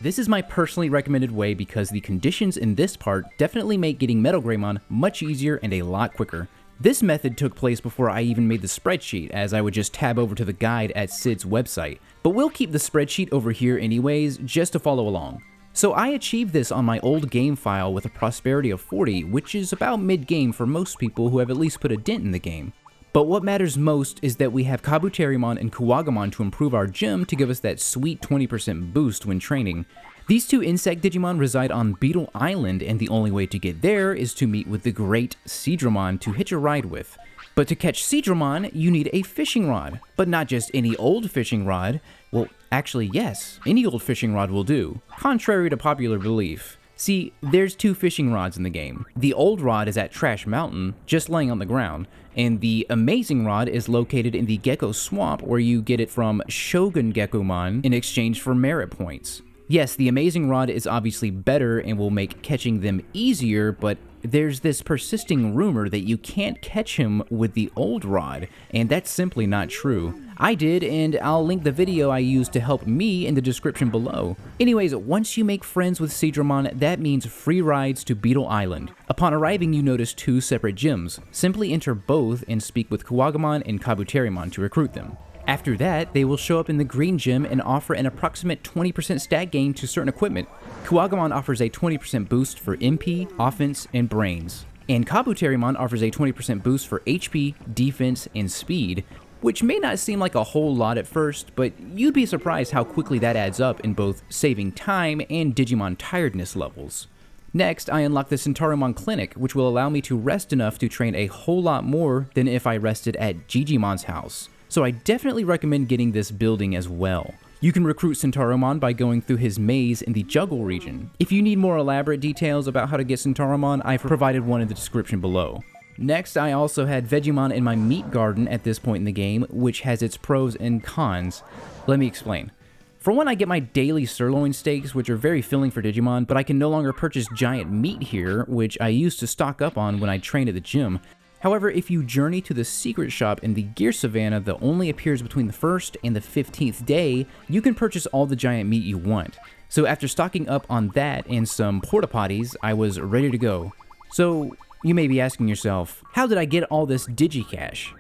This is my personally recommended way because the conditions in this part definitely make getting MetalGreymon much easier and a lot quicker. This method took place before I even made the spreadsheet, as I would just tab over to the guide at Sid's website, but we'll keep the spreadsheet over here anyways, just to follow along. So I achieved this on my old game file with a prosperity of 40, which is about mid-game for most people who have at least put a dent in the game. But what matters most is that we have Kabuterimon and Kuwagamon to improve our gym to give us that sweet 20% boost when training. These two insect Digimon reside on Beetle Island, and the only way to get there is to meet with the great Seadramon to hitch a ride with. But to catch Seadramon, you need a fishing rod. But not just any old fishing rod. Well, actually yes, any old fishing rod will do, contrary to popular belief. See, there's two fishing rods in the game. The old rod is at Trash Mountain, just laying on the ground, and the amazing rod is located in the Gecko Swamp, where you get it from Shogun Geckomon in exchange for merit points. Yes, the amazing rod is obviously better and will make catching them easier, but there's this persisting rumor that you can't catch him with the old rod, and that's simply not true. I did, and I'll link the video I used to help me in the description below. Anyways, once you make friends with Seadramon, that means free rides to Beetle Island. Upon arriving, you notice two separate gyms. Simply enter both and speak with Kuwagamon and Kabuterimon to recruit them. After that, they will show up in the green gym and offer an approximate 20% stat gain to certain equipment. Kuwagamon offers a 20% boost for MP, offense, and brains. And Kabuterimon offers a 20% boost for HP, defense, and speed, which may not seem like a whole lot at first, but you'd be surprised how quickly that adds up in both saving time and Digimon tiredness levels. Next, I unlock the Centaromon Clinic, which will allow me to rest enough to train a whole lot more than if I rested at Gigimon's house. So I definitely recommend getting this building as well. You can recruit Centaromon by going through his maze in the Juggle region. If you need more elaborate details about how to get Centaromon, I've provided one in the description below. Next, I also had Vegemon in my meat garden at this point in the game, which has its pros and cons. Let me explain. For one, I get my daily sirloin steaks, which are very filling for Digimon, but I can no longer purchase giant meat here, which I used to stock up on when I trained at the gym. However, if you journey to the secret shop in the Gear Savannah that only appears between the 1st and the 15th day, you can purchase all the giant meat you want. So after stocking up on that and some porta potties, I was ready to go. So you may be asking yourself, how did I get all this Digicash?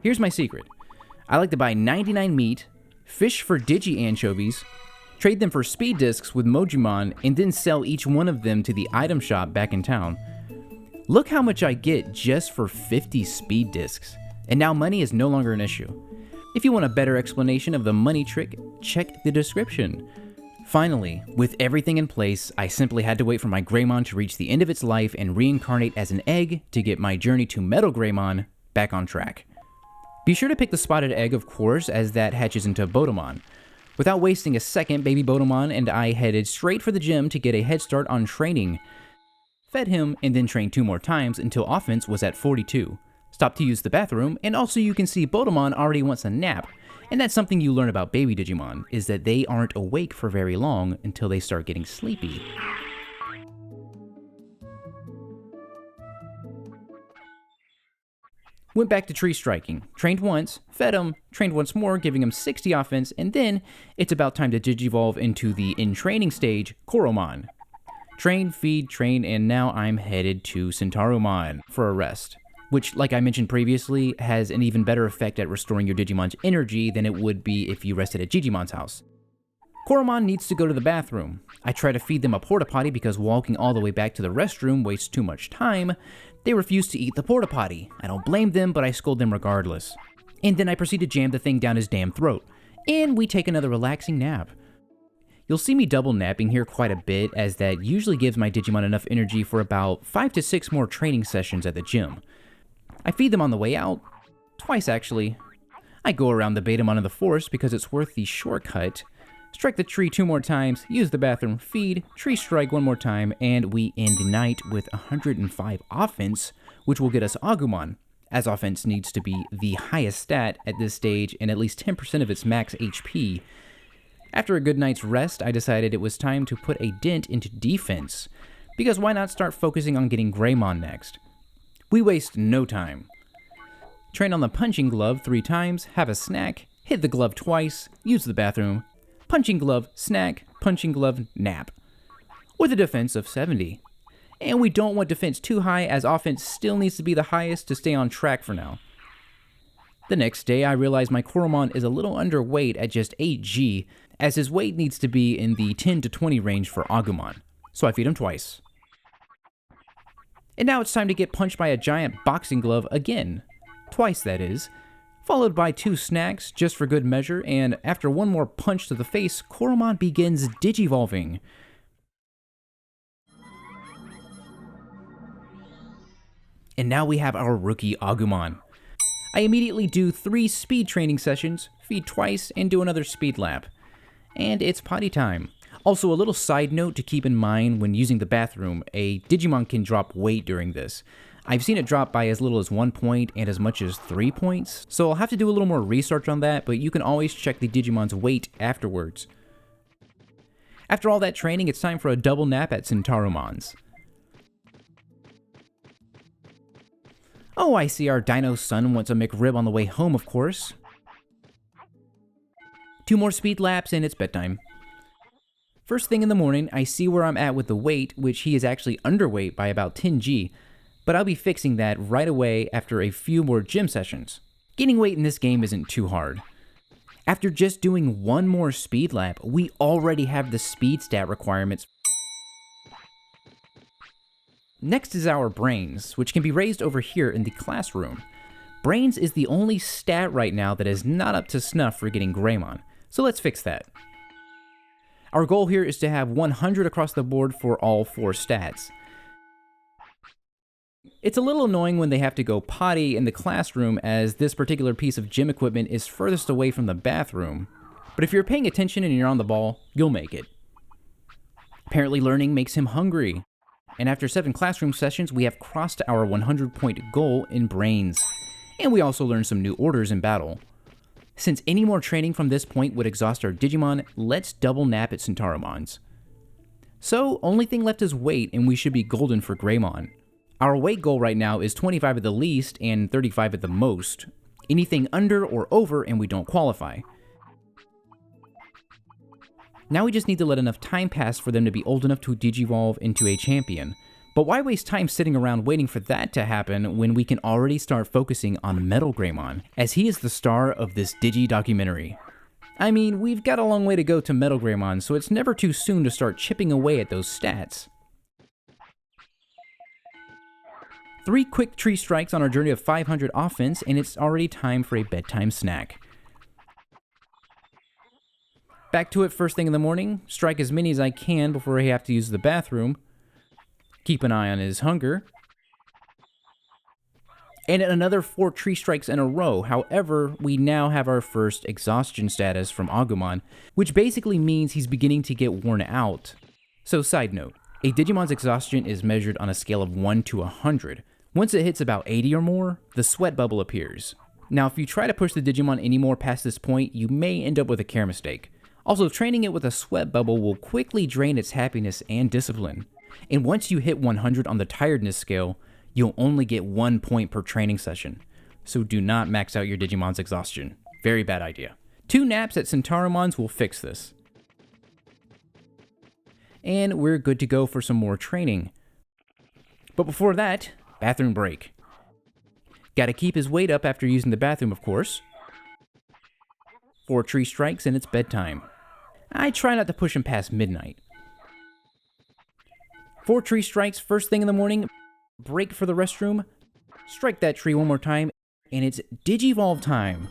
Here's my secret. I like to buy 99 meat, fish for Digi anchovies, trade them for speed discs with Mojimon, and then sell each one of them to the item shop back in town. Look how much I get just for 50 speed discs, and now money is no longer an issue. If you want a better explanation of the money trick, check the description. Finally, with everything in place, I simply had to wait for my Greymon to reach the end of its life and reincarnate as an egg to get my journey to MetalGreymon back on track. Be sure to pick the spotted egg, of course, as that hatches into Botomon. Without wasting a second, baby Botomon and I headed straight for the gym to get a head start on training. Fed him, and then trained 2 more times until offense was at 42. Stopped to use the bathroom, and also you can see Botomon already wants a nap. And that's something you learn about baby Digimon, is that they aren't awake for very long until they start getting sleepy. Went back to tree striking, trained once, fed him, trained once more, giving him 60 offense, and then it's about time to digivolve into the in-training stage, Koromon. Train, feed, train, and now I'm headed to Centaromon for a rest, which, like I mentioned previously, has an even better effect at restoring your Digimon's energy than it would be if you rested at Gigimon's house. Koromon needs to go to the bathroom. I try to feed them a porta potty because walking all the way back to the restroom wastes too much time. They refuse to eat the porta potty. I don't blame them, but I scold them regardless. And then I proceed to jam the thing down his damn throat. And we take another relaxing nap. You'll see me double napping here quite a bit, as that usually gives my Digimon enough energy for about 5 to 6 more training sessions at the gym. I feed them on the way out, twice actually. I go around the Betamon of the Forest because it's worth the shortcut, strike the tree 2 more times, use the bathroom, feed, tree strike 1 more time, and we end the night with 105 offense, which will get us Agumon, as offense needs to be the highest stat at this stage and at least 10% of its max HP. After a good night's rest, I decided it was time to put a dent into defense, because why not start focusing on getting Greymon next? We waste no time. Train on the punching glove 3 times, have a snack, hit the glove twice, use the bathroom, punching glove, snack, punching glove, nap, with a defense of 70. And we don't want defense too high, as offense still needs to be the highest to stay on track for now. The next day, I realized my Koromon is a little underweight at just 8G, as his weight needs to be in the 10 to 20 range for Agumon, so I feed him twice. And now it's time to get punched by a giant boxing glove again. Twice, that is. Followed by 2 snacks, just for good measure, and after one more punch to the face, Koromon begins Digivolving. And now we have our rookie Agumon. I immediately do 3 speed training sessions, feed twice, and do another speed lap. And it's potty time. Also, a little side note to keep in mind when using the bathroom, a Digimon can drop weight during this. I've seen it drop by as little as 1 point and as much as 3 points, so I'll have to do a little more research on that, but you can always check the Digimon's weight afterwards. After all that training, it's time for a double nap at Centauromons. Oh, I see our dino son wants a McRib on the way home, of course. 2 more speed laps and it's bedtime. First thing in the morning, I see where I'm at with the weight, which he is actually underweight by about 10G, but I'll be fixing that right away after a few more gym sessions. Gaining weight in this game isn't too hard. After just doing 1 more speed lap, we already have the speed stat requirements. Next is our brains, which can be raised over here in the classroom. Brains is the only stat right now that is not up to snuff for getting Greymon, so let's fix that. Our goal here is to have 100 across the board for all 4 stats. It's a little annoying when they have to go potty in the classroom, as this particular piece of gym equipment is furthest away from the bathroom. But if you're paying attention and you're on the ball, you'll make it. Apparently learning makes him hungry. And after 7 classroom sessions, we have crossed our 100-point goal in brains. And we also learned some new orders in battle. Since any more training from this point would exhaust our Digimon, let's double nap at Centauromons. So, only thing left is weight, and we should be golden for Greymon. Our weight goal right now is 25 at the least and 35 at the most. Anything under or over and we don't qualify. Now we just need to let enough time pass for them to be old enough to digivolve into a champion. But why waste time sitting around waiting for that to happen when we can already start focusing on MetalGreymon, as he is the star of this Digidocumentary. I mean, we've got a long way to go to MetalGreymon, so it's never too soon to start chipping away at those stats. 3 quick tree strikes on our journey of 500 offense, and it's already time for a bedtime snack. Back to it first thing in the morning, strike as many as I can before I have to use the bathroom. Keep an eye on his hunger. And another 4 tree strikes in a row. However, we now have our first exhaustion status from Agumon, which basically means he's beginning to get worn out. So side note, a Digimon's exhaustion is measured on a scale of 1 to 100. Once it hits about 80 or more, the sweat bubble appears. Now if you try to push the Digimon any more past this point, you may end up with a care mistake. Also, training it with a sweat bubble will quickly drain its happiness and discipline. And once you hit 100 on the tiredness scale, you'll only get 1 point per training session. So do not max out your Digimon's exhaustion. Very bad idea. 2 naps at Centauromons will fix this. And we're good to go for some more training. But before that, bathroom break. Gotta keep his weight up after using the bathroom, of course. 4 tree strikes and it's bedtime. I try not to push him past midnight. 4 tree strikes first thing in the morning, break for the restroom, strike that tree one more time, and it's Digivolve time.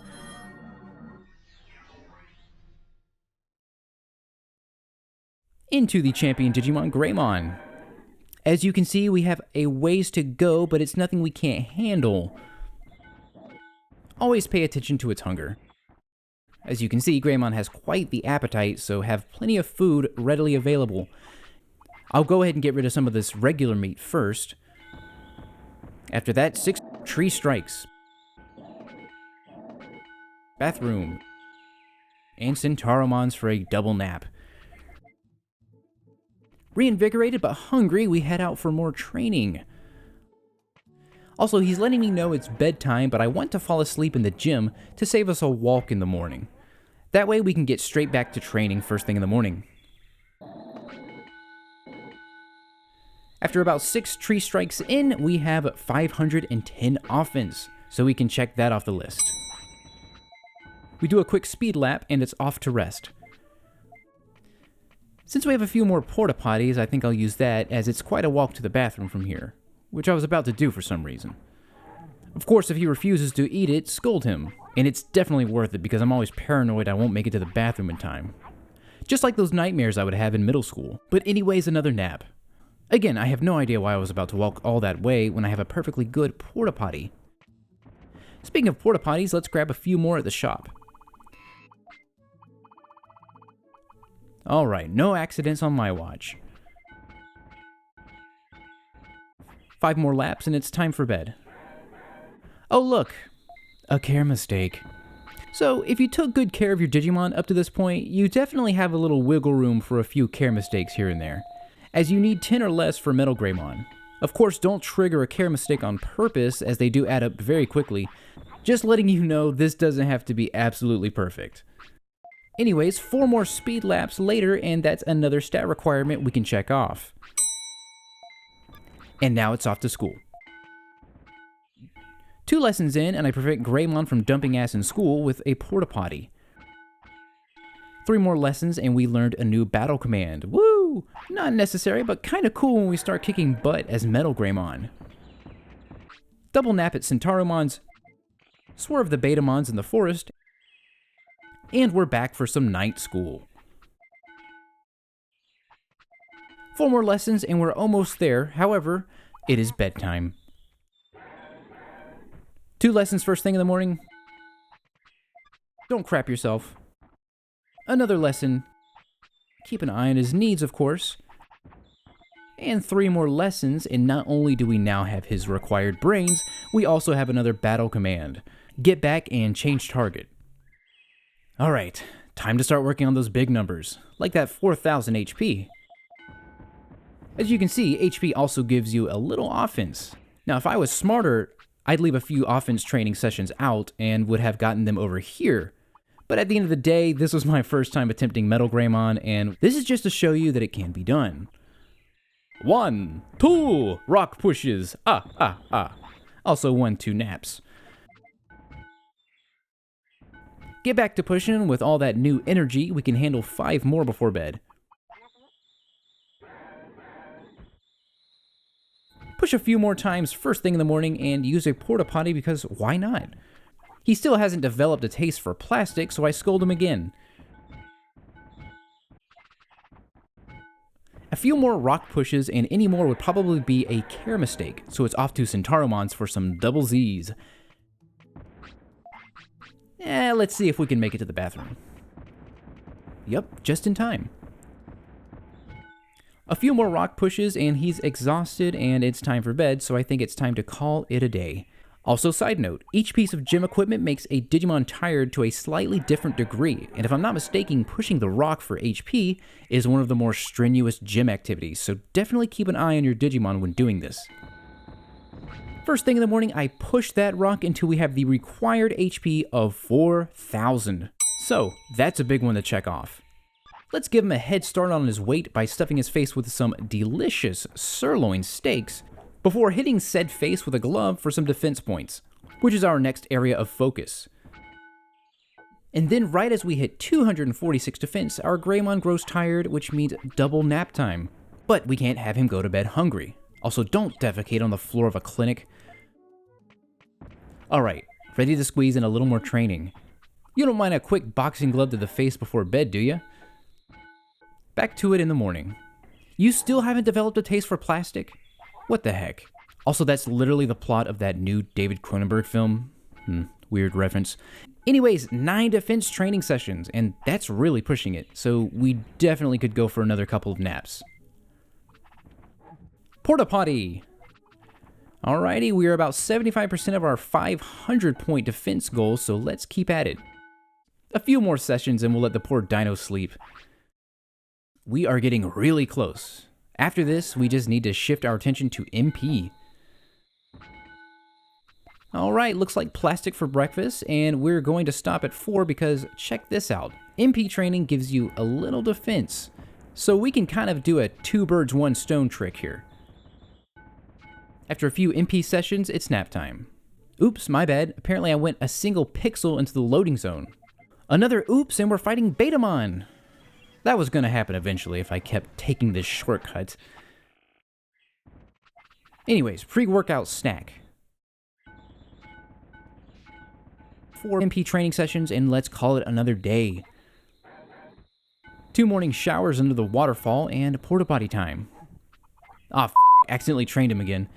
Into the champion Digimon Greymon. As you can see, we have a ways to go, but it's nothing we can't handle. Always pay attention to its hunger. As you can see, Greymon has quite the appetite, so have plenty of food readily available. I'll go ahead and get rid of some of this regular meat first. After that, 6 tree strikes. Bathroom. And Centauromons for a double nap. Reinvigorated but hungry, we head out for more training. Also, he's letting me know it's bedtime, but I want to fall asleep in the gym to save us a walk in the morning. That way we can get straight back to training first thing in the morning. After about 6 tree strikes in, we have 510 offense, so we can check that off the list. We do a quick speed lap and it's off to rest. Since we have a few more porta potties, I think I'll use that, as it's quite a walk to the bathroom from here, which I was about to do for some reason. Of course, if he refuses to eat it, scold him, and it's definitely worth it because I'm always paranoid I won't make it to the bathroom in time. Just like those nightmares I would have in middle school. But anyways, another nap. Again, I have no idea why I was about to walk all that way when I have a perfectly good porta potty. Speaking of porta potties, let's grab a few more at the shop. Alright, no accidents on my watch. 5 more laps and it's time for bed. Oh look, a care mistake. So, if you took good care of your Digimon up to this point, you definitely have a little wiggle room for a few care mistakes here and there, as you need 10 or less for MetalGreymon. Of course, don't trigger a care mistake on purpose, as they do add up very quickly. Just letting you know, this doesn't have to be absolutely perfect. Anyways, 4 more speed laps later, and that's another stat requirement we can check off. And now it's off to school. 2 lessons in, and I prevent Greymon from dumping ass in school with a porta potty. 3 more lessons, and we learned a new battle command. Woo! Not necessary, but kinda cool when we start kicking butt as MetalGreymon. Double nap at Centauromon's, swerve the Betamons in the forest, and we're back for some night school. 4 more lessons and we're almost there. However, it is bedtime. 2 lessons first thing in the morning. Don't crap yourself. Another lesson. Keep an eye on his needs, of course. And 3 more lessons, and not only do we now have his required brains, we also have another battle command. Get back and change target. Alright, time to start working on those big numbers, like that 4,000 HP. As you can see, HP also gives you a little offense. Now, if I was smarter, I'd leave a few offense training sessions out and would have gotten them over here. But at the end of the day, this was my first time attempting MetalGreymon, and this is just to show you that it can be done. 1, 2, rock pushes, Also 1, 2 naps. Get back to pushing. With all that new energy, we can handle 5 more before bed. Push a few more times first thing in the morning and use a porta potty because why not? He still hasn't developed a taste for plastic, so I scold him again. A few more rock pushes and any more would probably be a care mistake, so it's off to Centauromon's for some double Z's. Let's see if we can make it to the bathroom. Yep, just in time. A few more rock pushes and he's exhausted and it's time for bed, so I think it's time to call it a day. Also, side note, each piece of gym equipment makes a Digimon tired to a slightly different degree, and if I'm not mistaken, pushing the rock for HP is one of the more strenuous gym activities, so definitely keep an eye on your Digimon when doing this. First thing in the morning, I push that rock until we have the required HP of 4,000. So, that's a big one to check off. Let's give him a head start on his weight by stuffing his face with some delicious sirloin steaks, before hitting said face with a glove for some defense points, which is our next area of focus. And then right as we hit 246 defense, our Greymon grows tired, which means double nap time. But we can't have him go to bed hungry. Also, don't defecate on the floor of a clinic. Alright, ready to squeeze in a little more training. You don't mind a quick boxing glove to the face before bed, do you? Back to it in the morning. You still haven't developed a taste for plastic? What the heck? Also, that's literally the plot of that new David Cronenberg film. Weird reference. Anyways, 9 defense training sessions, and that's really pushing it, so we definitely could go for another couple of naps. Porta potty! Alrighty, we are about 75% of our 500 point defense goal, so let's keep at it. A few more sessions and we'll let the poor dino sleep. We are getting really close. After this, we just need to shift our attention to MP. Alright, looks like plastic for breakfast, and we're going to stop at 4 because check this out. MP training gives you a little defense, so we can kind of do a two birds one stone trick here. After a few MP sessions, it's nap time. Oops, my bad. Apparently I went a single pixel into the loading zone. Another oops, and we're fighting Betamon. That was gonna happen eventually if I kept taking this shortcut. Anyways, pre-workout snack. 4 MP training sessions, and let's call it another day. 2 morning showers under the waterfall, and porta potty time. Ah, accidentally trained him again.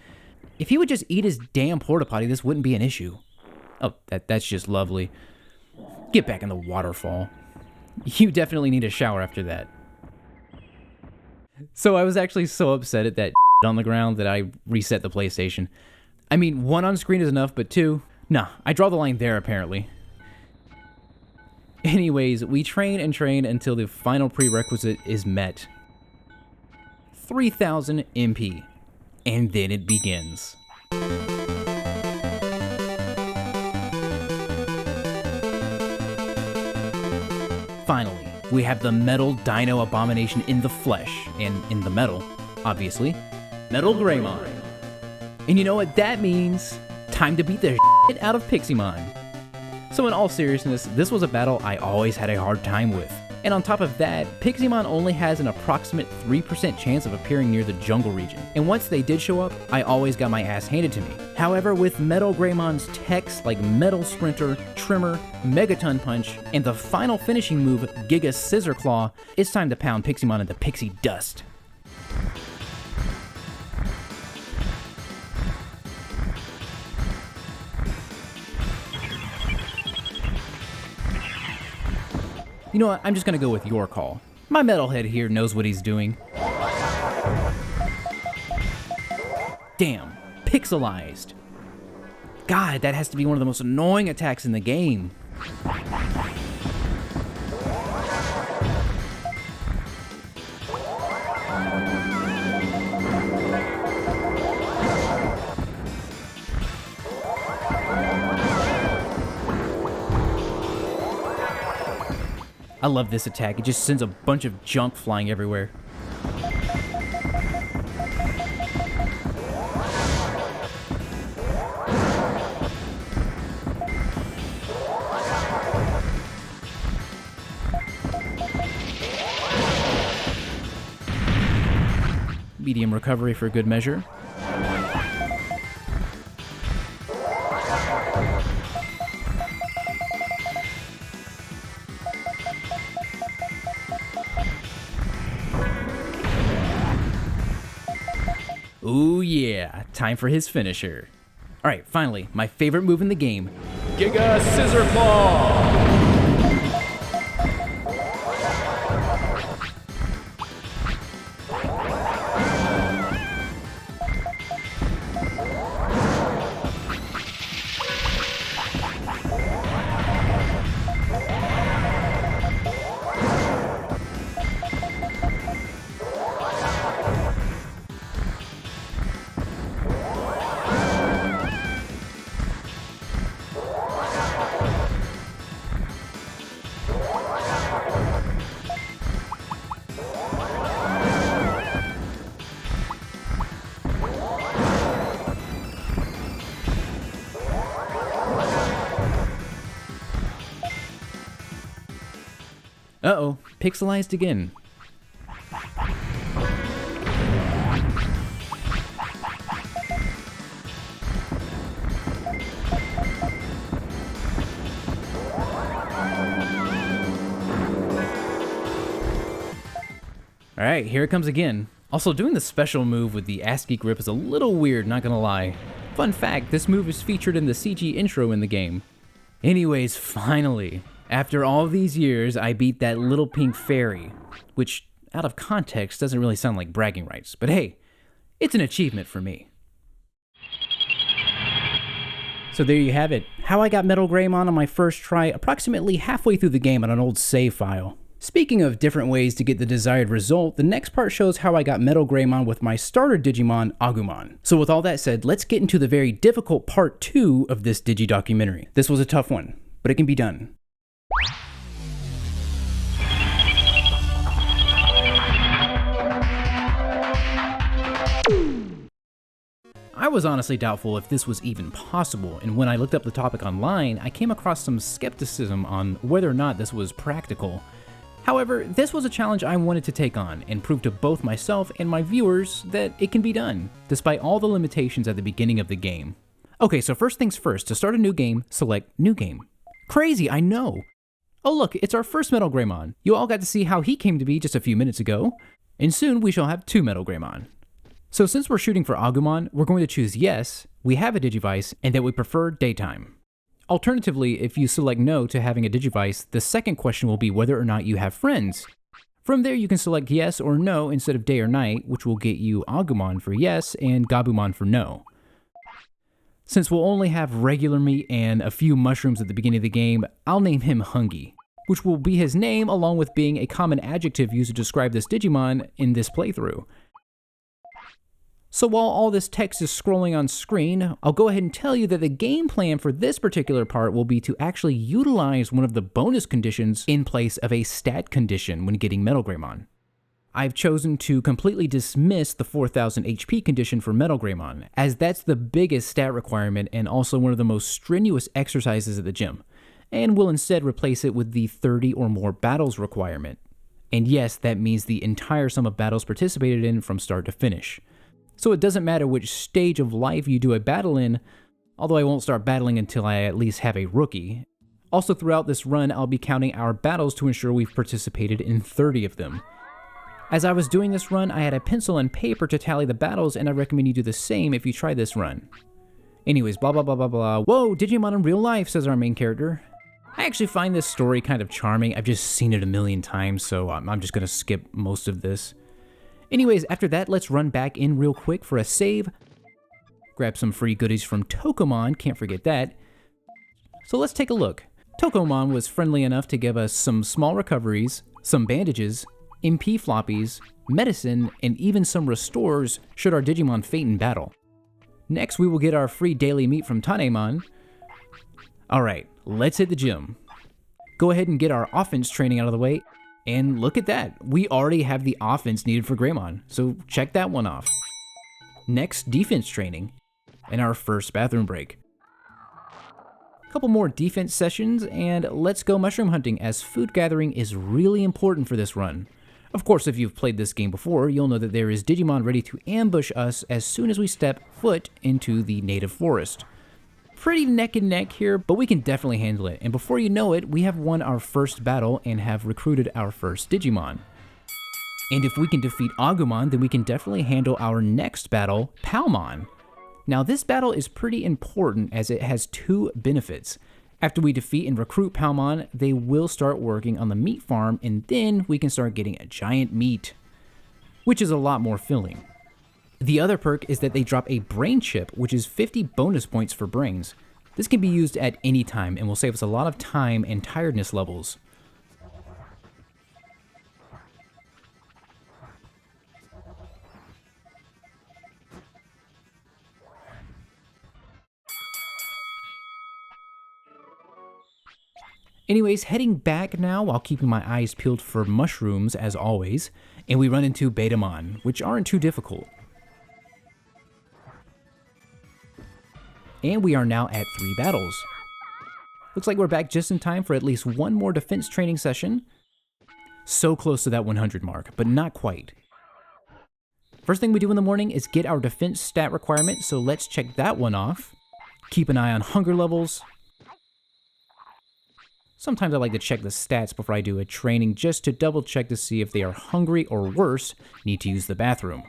If he would just eat his damn porta potty, this wouldn't be an issue. Oh, that's just lovely. Get back in the waterfall. You definitely need a shower after that. So I was actually so upset at that on the ground that I reset the PlayStation. I mean, 1 on screen is enough, but 2, nah, I draw the line there apparently. Anyways, we train and train until the final prerequisite is met. 3000 MP. And then it begins. Finally, we have the metal dino abomination in the flesh, and in the metal, obviously, MetalGreymon. And you know what that means? Time to beat the shit out of Piximon. So in all seriousness, this was a battle I always had a hard time with. And on top of that, Piximon only has an approximate 3% chance of appearing near the jungle region. And once they did show up, I always got my ass handed to me. However, with MetalGreymon's techs like Metal Sprinter, Trimmer, Megaton Punch, and the final finishing move, Giga Scissor Claw, it's time to pound Piximon into pixie dust. You know what, I'm just gonna go with your call. My metalhead here knows what he's doing. Damn, pixelized. God, that has to be one of the most annoying attacks in the game. I love this attack, it just sends a bunch of junk flying everywhere. Medium recovery for good measure. Ooh yeah, time for his finisher. Alright, finally, my favorite move in the game. Giga Scissor Claw! Uh-oh, pixelized again. Alright, here it comes again. Also, doing the special move with the ASCII grip is a little weird, not gonna lie. Fun fact, this move is featured in the CG intro in the game. Anyways, finally. After all these years, I beat that little pink fairy, which, out of context, doesn't really sound like bragging rights, but hey, it's an achievement for me. So there you have it, how I got MetalGreymon on my first try approximately halfway through the game on an old save file. Speaking of different ways to get the desired result, the next part shows how I got MetalGreymon with my starter Digimon, Agumon. So with all that said, let's get into the very difficult part 2 of this DigiDocumentary. This was a tough one, but it can be done. I was honestly doubtful if this was even possible, and when I looked up the topic online, I came across some skepticism on whether or not this was practical. However, this was a challenge I wanted to take on and prove to both myself and my viewers that it can be done, despite all the limitations at the beginning of the game. Okay, so first things first, to start a new game, select New Game. Crazy, I know! Oh look, it's our first MetalGreymon. You all got to see how he came to be just a few minutes ago, and soon we shall have 2 MetalGreymon. So since we're shooting for Agumon, we're going to choose yes, we have a Digivice, and that we prefer daytime. Alternatively, if you select no to having a Digivice, the second question will be whether or not you have friends. From there you can select yes or no instead of day or night, which will get you Agumon for yes and Gabumon for no. Since we'll only have regular meat and a few mushrooms at the beginning of the game, I'll name him Hungy, which will be his name along with being a common adjective used to describe this Digimon in this playthrough. So while all this text is scrolling on screen, I'll go ahead and tell you that the game plan for this particular part will be to actually utilize one of the bonus conditions in place of a stat condition when getting MetalGreymon. I've chosen to completely dismiss the 4000 HP condition for MetalGreymon, as that's the biggest stat requirement and also one of the most strenuous exercises at the gym, and will instead replace it with the 30 or more battles requirement. And yes, that means the entire sum of battles participated in from start to finish. So it doesn't matter which stage of life you do a battle in, although I won't start battling until I at least have a rookie. Also throughout this run, I'll be counting our battles to ensure we've participated in 30 of them. As I was doing this run, I had a pencil and paper to tally the battles, and I recommend you do the same if you try this run. Anyways, blah blah blah blah blah. Whoa, Digimon in real life, says our main character. I actually find this story kind of charming. I've just seen it a million times, so I'm just gonna skip most of this. Anyways, after that, let's run back in real quick for a save. Grab some free goodies from Tokomon, can't forget that. So let's take a look. Tokomon was friendly enough to give us some small recoveries, some bandages, MP floppies, medicine, and even some restores should our Digimon faint in battle. Next, we will get our free daily meat from Tanemon. Alright, let's hit the gym. Go ahead and get our offense training out of the way. And look at that, we already have the offense needed for Greymon, so check that one off. Next, defense training, and our first bathroom break. A couple more defense sessions, and let's go mushroom hunting, as food gathering is really important for this run. Of course, if you've played this game before, you'll know that there is Digimon ready to ambush us as soon as we step foot into the native forest. Pretty neck and neck here, but we can definitely handle it, and before you know it, we have won our first battle and have recruited our first Digimon. And if we can defeat Agumon, then we can definitely handle our next battle, Palmon. Now this battle is pretty important as it has 2 benefits. After we defeat and recruit Palmon, they will start working on the meat farm, and then we can start getting a giant meat, which is a lot more filling. The other perk is that they drop a brain chip, which is 50 bonus points for brains. This can be used at any time and will save us a lot of time and tiredness levels. Anyways, heading back now while keeping my eyes peeled for mushrooms as always, and we run into Betamon, which aren't too difficult. And we are now at 3 battles. Looks like we're back just in time for at least one more defense training session. So close to that 100 mark, but not quite. First thing we do in the morning is get our defense stat requirement, so let's check that one off. Keep an eye on hunger levels. Sometimes I like to check the stats before I do a training just to double check to see if they are hungry or worse, need to use the bathroom.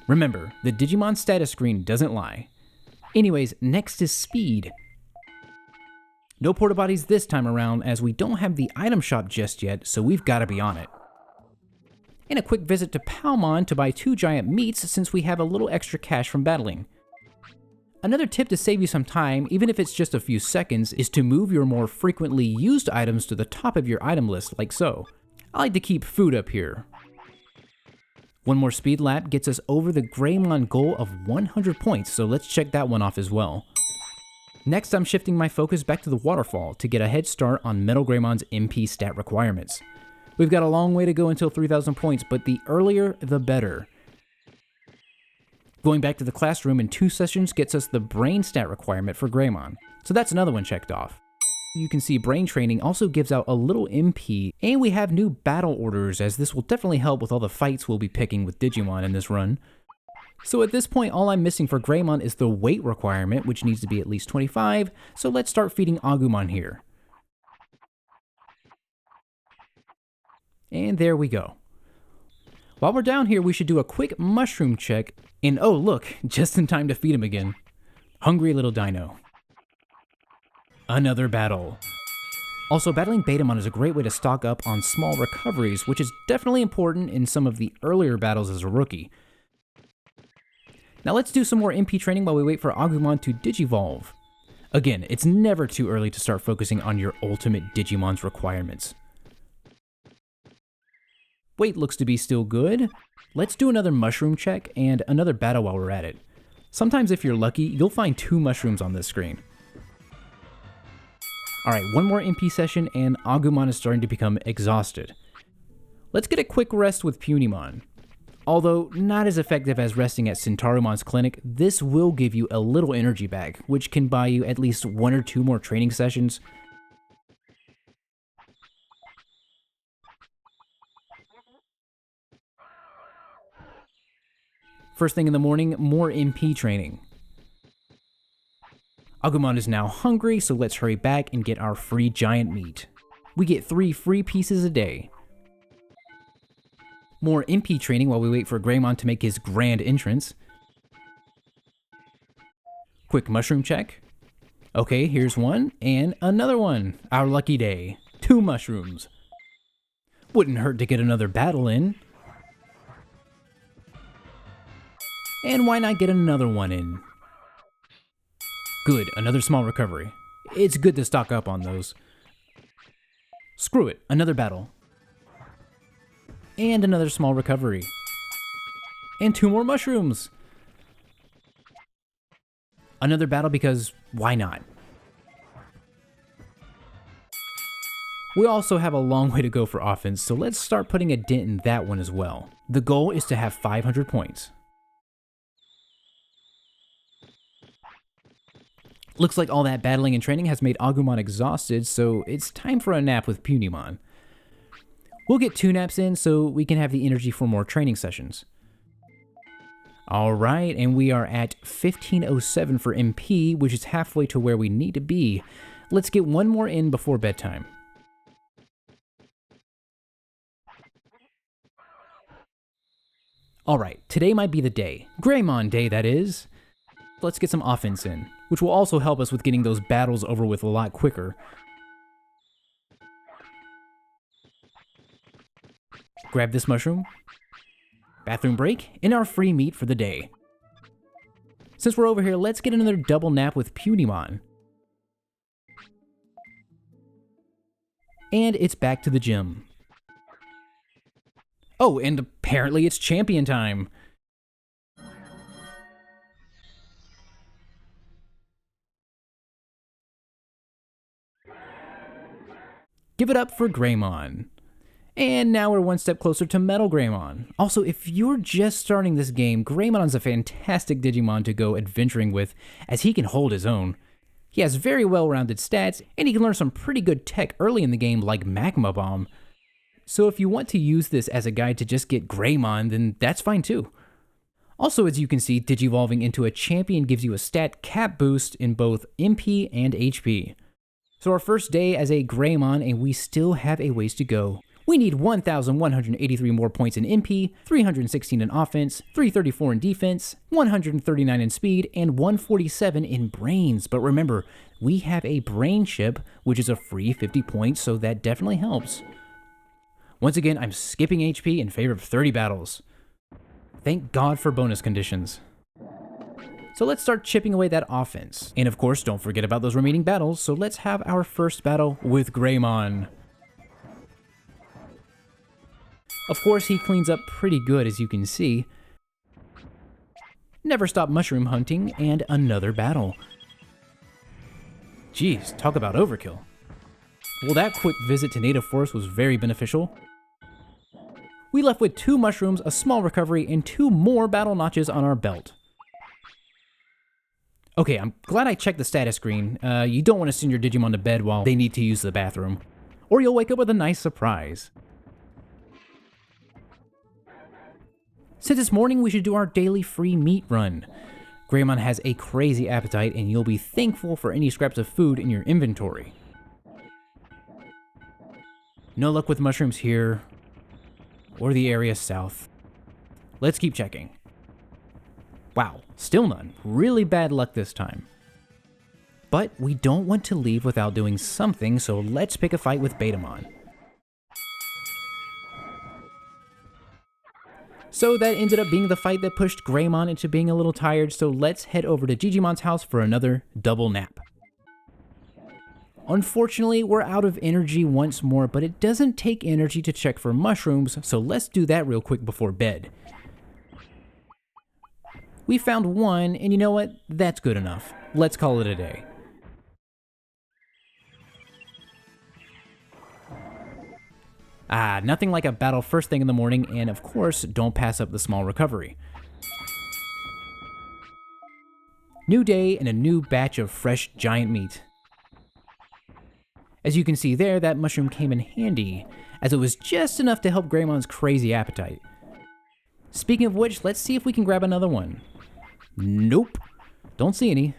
Remember, the Digimon status screen doesn't lie. Anyways, next is speed. No porta potties this time around as we don't have the item shop just yet, so we've got to be on it. And a quick visit to Palmon to buy 2 giant meats since we have a little extra cash from battling. Another tip to save you some time, even if it's just a few seconds, is to move your more frequently used items to the top of your item list, like so. I like to keep food up here. One more speed lap gets us over the Greymon goal of 100 points, so let's check that one off as well. Next, I'm shifting my focus back to the waterfall to get a head start on MetalGreymon's MP stat requirements. We've got a long way to go until 3,000 points, but the earlier, the better. Going back to the classroom in 2 sessions gets us the brain stat requirement for Greymon, so that's another one checked off. You can see brain training also gives out a little MP, and we have new battle orders, as this will definitely help with all the fights we'll be picking with Digimon in this run. So at this point, all I'm missing for Greymon is the weight requirement, which needs to be at least 25, so let's start feeding Agumon here. And there we go. While we're down here, we should do a quick mushroom check, and oh look, just in time to feed him again. Hungry little dino. Another battle. Also, battling Betamon is a great way to stock up on small recoveries, which is definitely important in some of the earlier battles as a rookie. Now let's do some more MP training while we wait for Agumon to Digivolve. Again, it's never too early to start focusing on your ultimate Digimon's requirements. Weight looks to be still good. Let's do another mushroom check and another battle while we're at it. Sometimes if you're lucky, you'll find 2 mushrooms on this screen. Alright, one more MP session and Agumon is starting to become exhausted. Let's get a quick rest with Punimon. Although not as effective as resting at Centarumon's clinic, this will give you a little energy back, which can buy you at least 1 or 2 more training sessions. First thing in the morning, more MP training. Agumon is now hungry, so let's hurry back and get our free giant meat. We get 3 free pieces a day. More MP training while we wait for Greymon to make his grand entrance. Quick mushroom check. Okay, here's one, and another one. Our lucky day. 2 mushrooms. Wouldn't hurt to get another battle in. And why not get another one in? Good, another small recovery. It's good to stock up on those. Screw it, another battle. And another small recovery. And 2 more mushrooms. Another battle because why not? We also have a long way to go for offense, so let's start putting a dent in that one as well. The goal is to have 500 points. Looks like all that battling and training has made Agumon exhausted, so it's time for a nap with Punimon. We'll get 2 naps in so we can have the energy for more training sessions. Alright, and we are at 1507 for MP, which is halfway to where we need to be. Let's get 1 more in before bedtime. Alright, today might be the day. Greymon Day, that is. Let's get some offense in, which will also help us with getting those battles over with a lot quicker. Grab this mushroom, bathroom break, and our free meat for the day. Since we're over here, let's get another double nap with Punimon. And it's back to the gym. Oh, and apparently it's champion time. Give it up for Greymon. And now we're 1 step closer to MetalGreymon. Also, if you're just starting this game, Greymon's a fantastic Digimon to go adventuring with, as he can hold his own. He has very well-rounded stats, and he can learn some pretty good tech early in the game like Magma Bomb. So if you want to use this as a guide to just get Greymon, then that's fine too. Also, as you can see, Digivolving into a champion gives you a stat cap boost in both MP and HP. So our first day as a Greymon, and we still have a ways to go. We need 1,183 more points in MP, 316 in offense, 334 in defense, 139 in speed, and 147 in brains. But remember, we have a brain ship, which is a free 50 points, so that definitely helps. Once again, I'm skipping HP in favor of 30 battles. Thank God for bonus conditions. So let's start chipping away that offense. And of course, don't forget about those remaining battles, so let's have our first battle with Greymon. Of course, he cleans up pretty good, as you can see. Never stop mushroom hunting, and another battle. Jeez, talk about overkill. Well, that quick visit to Native Forest was very beneficial. We left with 2 mushrooms, a small recovery, and 2 more battle notches on our belt. Okay, I'm glad I checked the status screen. You don't want to send your Digimon to bed while they need to use the bathroom, or you'll wake up with a nice surprise. Since it's morning, we should do our daily free meat run. Greymon has a crazy appetite, and you'll be thankful for any scraps of food in your inventory. No luck with mushrooms here, or the area south. Let's keep checking. Wow, still none. Really bad luck this time. But we don't want to leave without doing something, so let's pick a fight with Betamon. So that ended up being the fight that pushed Greymon into being a little tired, so let's head over to Digimon's house for another double nap. Unfortunately, we're out of energy once more, but it doesn't take energy to check for mushrooms, so let's do that real quick before bed. We found one, and you know what? That's good enough. Let's call it a day. Nothing like a battle first thing in the morning, and of course, don't pass up the small recovery. New day and a new batch of fresh giant meat. As you can see there, that mushroom came in handy, as it was just enough to help Greymon's crazy appetite. Speaking of which, let's see if we can grab another one. Nope, don't see any.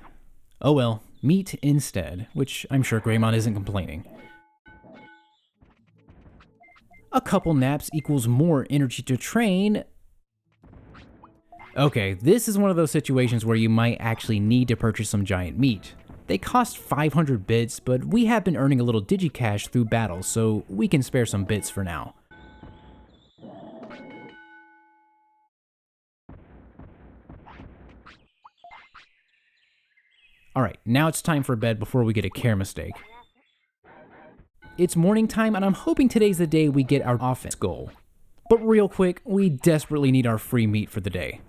Oh well, meat instead, which I'm sure Greymon isn't complaining. A couple naps equals more energy to train. Okay, this is one of those situations where you might actually need to purchase some giant meat. They cost 500 bits, but we have been earning a little digicash through battles, so we can spare some bits for now. Alright, now it's time for bed before we get a care mistake. It's morning time, and I'm hoping today's the day we get our offense goal. But real quick, we desperately need our free meat for the day.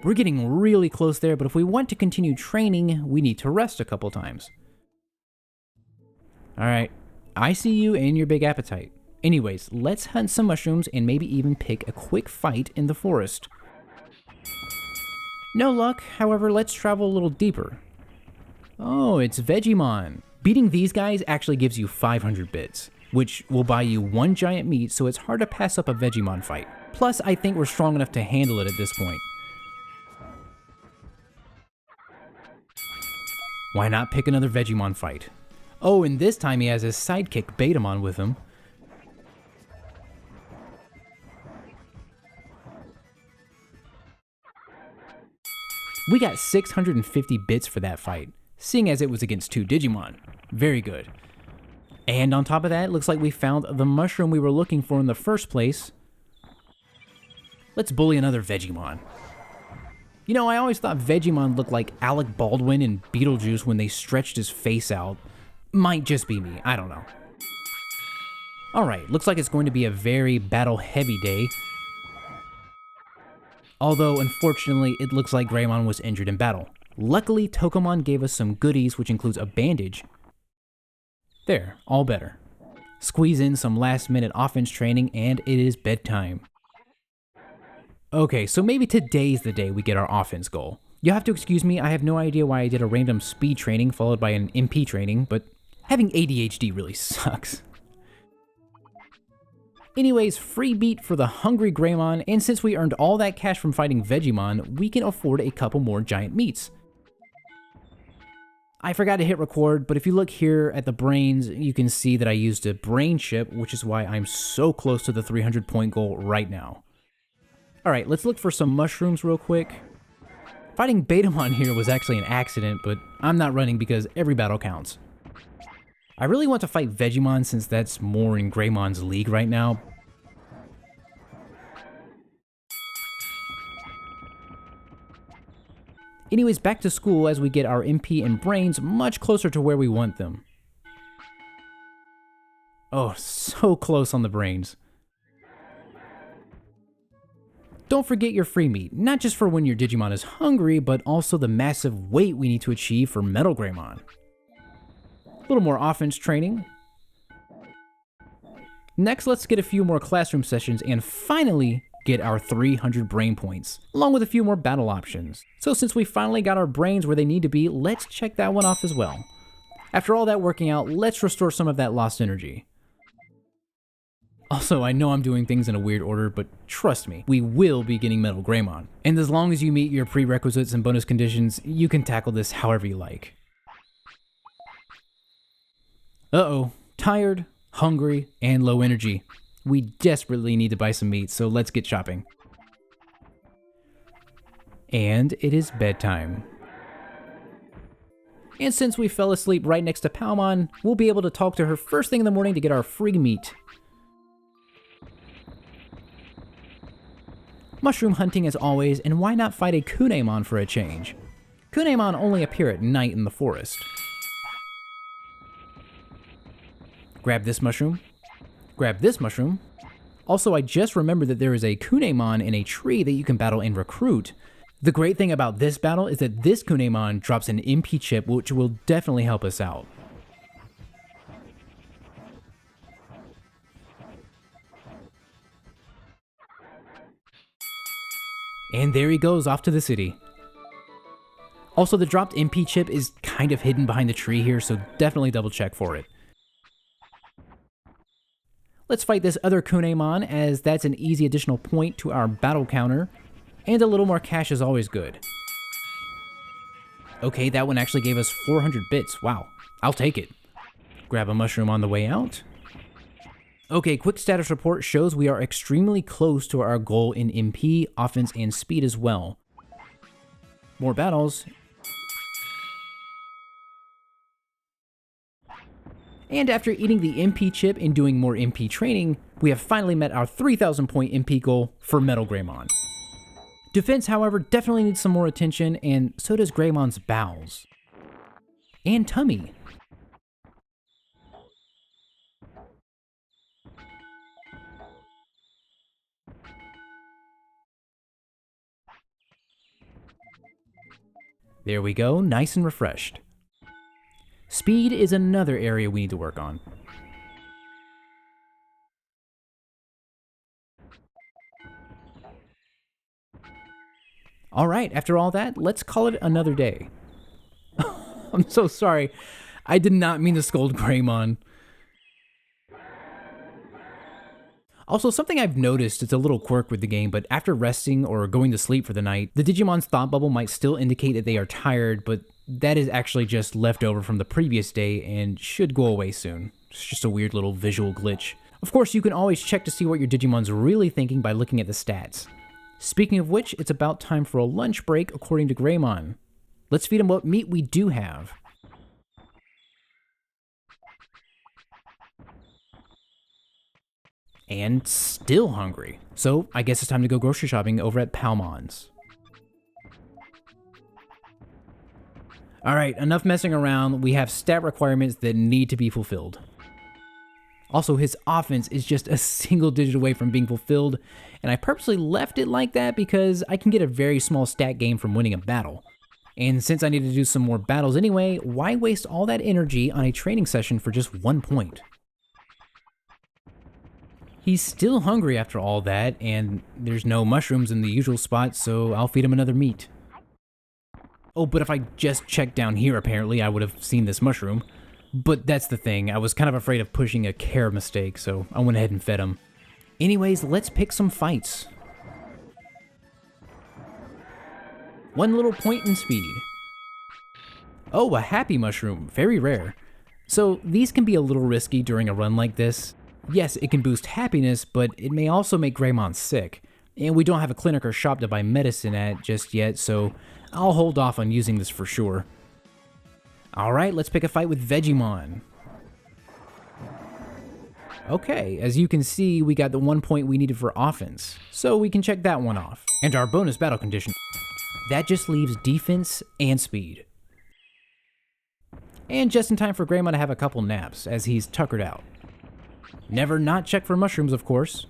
We're getting really close there, but if we want to continue training, we need to rest a couple times. Alright, I see you and your big appetite. Anyways, let's hunt some mushrooms and maybe even pick a quick fight in the forest. No luck, however, let's travel a little deeper. Oh, it's Vegemon. Beating these guys actually gives you 500 bits, which will buy you one giant meat, so it's hard to pass up a Vegemon fight. Plus, I think we're strong enough to handle it at this point. Why not pick another Vegemon fight? Oh, and this time he has his sidekick Betamon with him. We got 650 bits for that fight, seeing as it was against two Digimon. Very good. And on top of that, it looks like we found the mushroom we were looking for in the first place. Let's bully another Vegemon. You know, I always thought Vegemon looked like Alec Baldwin in Beetlejuice when they stretched his face out. Might just be me, I don't know. Alright, looks like it's going to be a very battle-heavy day. Although, unfortunately, it looks like Greymon was injured in battle. Luckily, Tokomon gave us some goodies, which includes a bandage. There, all better. Squeeze in some last-minute offense training, and it is bedtime. Okay, so maybe today's the day we get our offense goal. You'll have to excuse me, I have no idea why I did a random speed training followed by an MP training, but having ADHD really sucks. Anyways, free beat for the hungry Greymon, and since we earned all that cash from fighting Vegemon, we can afford a couple more giant meats. I forgot to hit record, but if you look here at the brains, you can see that I used a brain chip, which is why I'm so close to the 300 point goal right now. Alright, let's look for some mushrooms real quick. Fighting Betamon here was actually an accident, but I'm not running because every battle counts. I really want to fight Vegemon since that's more in Greymon's league right now. Anyways, back to school as we get our MP and brains much closer to where we want them. Oh, so close on the brains. Don't forget your free meat, not just for when your Digimon is hungry, but also the massive weight we need to achieve for MetalGreymon. A little more offense training. Next, let's get a few more classroom sessions and finally get our 300 brain points, along with a few more battle options. So since we finally got our brains where they need to be, let's check that one off as well. After all that working out, let's restore some of that lost energy. Also, I know I'm doing things in a weird order, but trust me, we will be getting MetalGreymon. And as long as you meet your prerequisites and bonus conditions, you can tackle this however you like. Uh-oh, tired, hungry, and low energy. We desperately need to buy some meat, so let's get shopping. And it is bedtime. And since we fell asleep right next to Palmon, we'll be able to talk to her first thing in the morning to get our free meat. Mushroom hunting as always, and why not fight a Kunemon for a change? Kunemon only appear at night in the forest. Grab this mushroom. Grab this mushroom. Also, I just remembered that there is a Kunemon in a tree that you can battle and recruit. The great thing about this battle is that this Kunemon drops an MP chip, which will definitely help us out. And there he goes off to the city. Also, the dropped MP chip is kind of hidden behind the tree here, so definitely double check for it. Let's fight this other Kunemon, as that's an easy additional point to our battle counter, and a little more cash is always good. Okay, that one actually gave us 400 bits. Wow, I'll take it. Grab a mushroom on the way out. Okay, quick status report shows we are extremely close to our goal in MP, offense, and speed as well. More battles. And after eating the MP chip and doing more MP training, we have finally met our 3,000 point MP goal for MetalGreymon. Defense, however, definitely needs some more attention, and so does Greymon's bowels. And tummy. There we go, nice and refreshed. Speed is another area we need to work on. Alright, after all that, let's call it another day. I'm so sorry, I did not mean to scold Greymon. Also, something I've noticed, it's a little quirk with the game, but after resting or going to sleep for the night, the Digimon's thought bubble might still indicate that they are tired, but that is actually just left over from the previous day and should go away soon. It's just a weird little visual glitch. Of course, you can always check to see what your Digimon's really thinking by looking at the stats. Speaking of which, it's about time for a lunch break according to Greymon. Let's feed him what meat we do have. And still hungry. So I guess it's time to go grocery shopping over at Palmon's. Alright, enough messing around. We have stat requirements that need to be fulfilled. Also, his offense is just a single digit away from being fulfilled, and I purposely left it like that because I can get a very small stat gain from winning a battle. And since I need to do some more battles anyway, why waste all that energy on a training session for just 1 point? He's still hungry after all that, and there's no mushrooms in the usual spot, so I'll feed him another meat. Oh, but if I just checked down here, apparently I would have seen this mushroom. But that's the thing, I was kind of afraid of pushing a care mistake, so I went ahead and fed him. Anyways, let's pick some fights. 1 little point in speed. Oh, a happy mushroom, very rare. So these can be a little risky during a run like this. Yes, it can boost happiness, but it may also make Greymon sick. And we don't have a clinic or shop to buy medicine at just yet, so I'll hold off on using this for sure. Alright, let's pick a fight with Vegemon. Okay, as you can see, we got the 1 point we needed for offense, so we can check that one off. And our bonus battle condition. That just leaves defense and speed. And just in time for Greymon to have a couple naps, as he's tuckered out. Never not check for mushrooms, of course.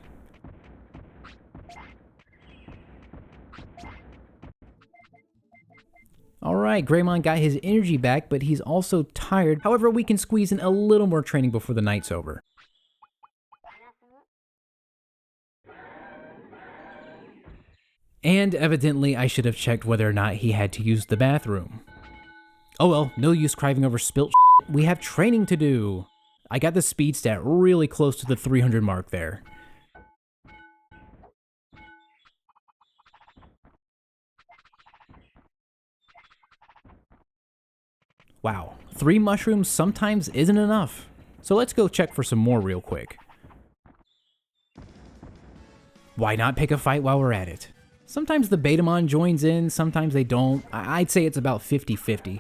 Alright, Greymon got his energy back, but he's also tired. However, we can squeeze in a little more training before the night's over. And evidently I should have checked whether or not he had to use the bathroom. Oh well, no use crying over spilt shit. We have training to do. I got the speed stat really close to the 300 mark there. Wow, 3 mushrooms sometimes isn't enough. So let's go check for some more real quick. Why not pick a fight while we're at it? Sometimes the Betamon joins in, sometimes they don't. I'd say it's about 50-50.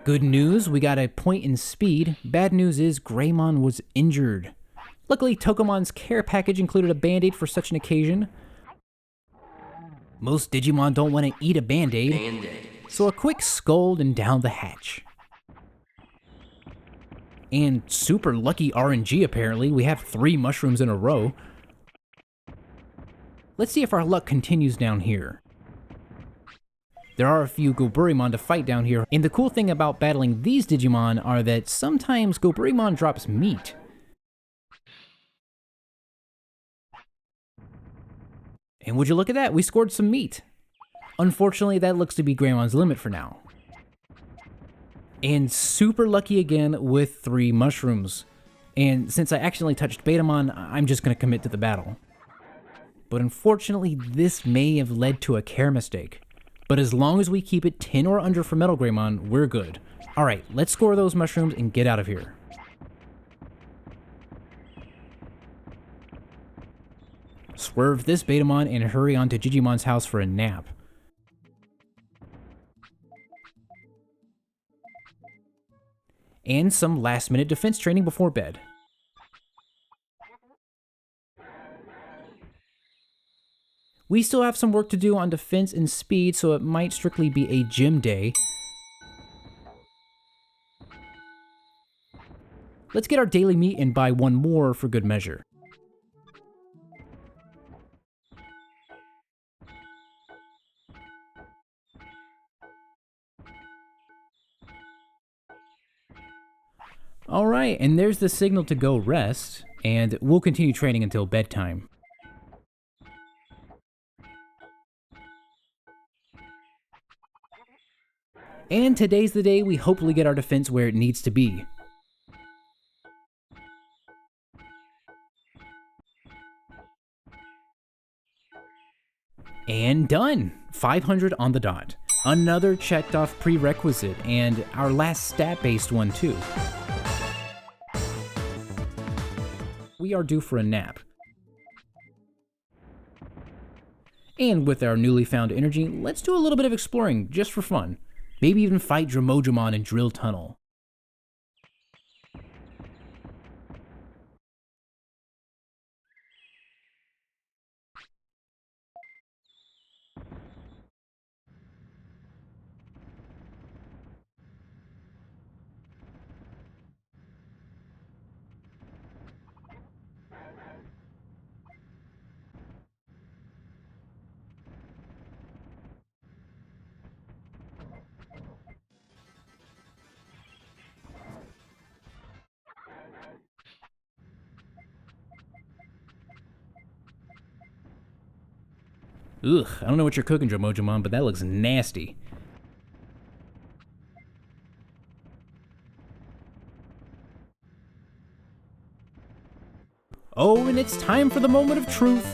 Good news, we got a point in speed. Bad news is Greymon was injured. Luckily, Tokemon's care package included a band-aid for such an occasion. Most Digimon don't want to eat a band-aid, so a quick scold and down the hatch. And super lucky RNG apparently, we have 3 mushrooms in a row. Let's see if our luck continues down here. There are a few Goburimon to fight down here, and the cool thing about battling these Digimon are that sometimes Goburimon drops meat. And would you look at that, we scored some meat. Unfortunately, that looks to be Greymon's limit for now. And super lucky again with 3 mushrooms. And since I accidentally touched Betamon, I'm just going to commit to the battle. But unfortunately, this may have led to a care mistake. But as long as we keep it 10 or under for MetalGreymon, we're good. Alright, let's score those mushrooms and get out of here. Swerve this Betamon and hurry on to Digimon's house for a nap. And some last minute defense training before bed. We still have some work to do on defense and speed, so it might strictly be a gym day. Let's get our daily meat and buy 1 more for good measure. Alright, and there's the signal to go rest, and we'll continue training until bedtime. And today's the day we hopefully get our defense where it needs to be. And done! 500 on the dot. Another checked off prerequisite, and our last stat-based one too. We are due for a nap. And with our newly found energy, let's do a little bit of exploring, just for fun. Maybe even fight Dromojamon in Drill Tunnel. Ugh, I don't know what you're cooking, Dromojamon, but that looks nasty. Oh, and it's time for the moment of truth.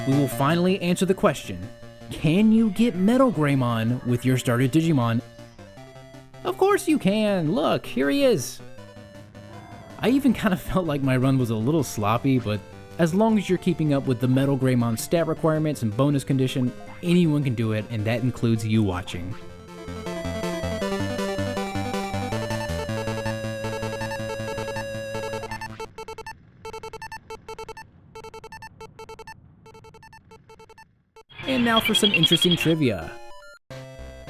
We will finally answer the question, can you get MetalGreymon with your started Digimon? Of course you can! Look, here he is! I even kind of felt like my run was a little sloppy, but as long as you're keeping up with the MetalGreymon stat requirements and bonus condition, anyone can do it, and that includes you watching. And now for some interesting trivia.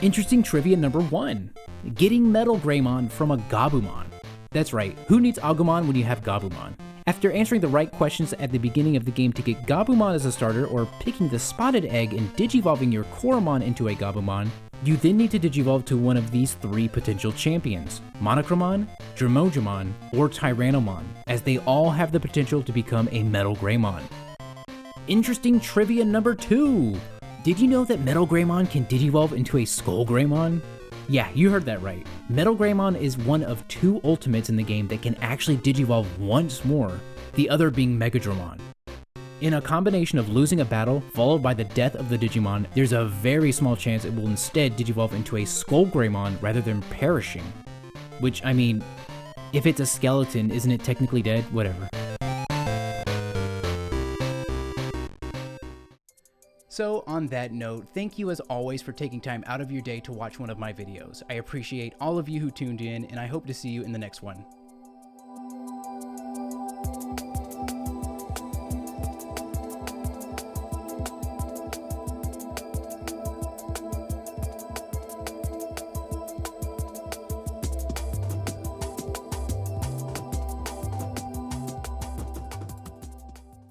Interesting trivia number 1. Getting MetalGreymon from a Gabumon. That's right, who needs Agumon when you have Gabumon? After answering the right questions at the beginning of the game to get Gabumon as a starter, or picking the spotted egg and digivolving your Koromon into a Gabumon, you then need to digivolve to one of these 3 potential champions: Monochromon, Dromojamon, or Tyrannomon, as they all have the potential to become a MetalGreymon. Interesting trivia number 2! Did you know that MetalGreymon can digivolve into a SkullGreymon? Yeah, you heard that right. MetalGreymon is one of 2 ultimates in the game that can actually digivolve once more, the other being Megadramon. In a combination of losing a battle followed by the death of the Digimon, there's a very small chance it will instead digivolve into a SkullGreymon rather than perishing. Which, I mean, if it's a skeleton, isn't it technically dead? Whatever. So on that note, thank you as always for taking time out of your day to watch one of my videos. I appreciate all of you who tuned in, and I hope to see you in the next one.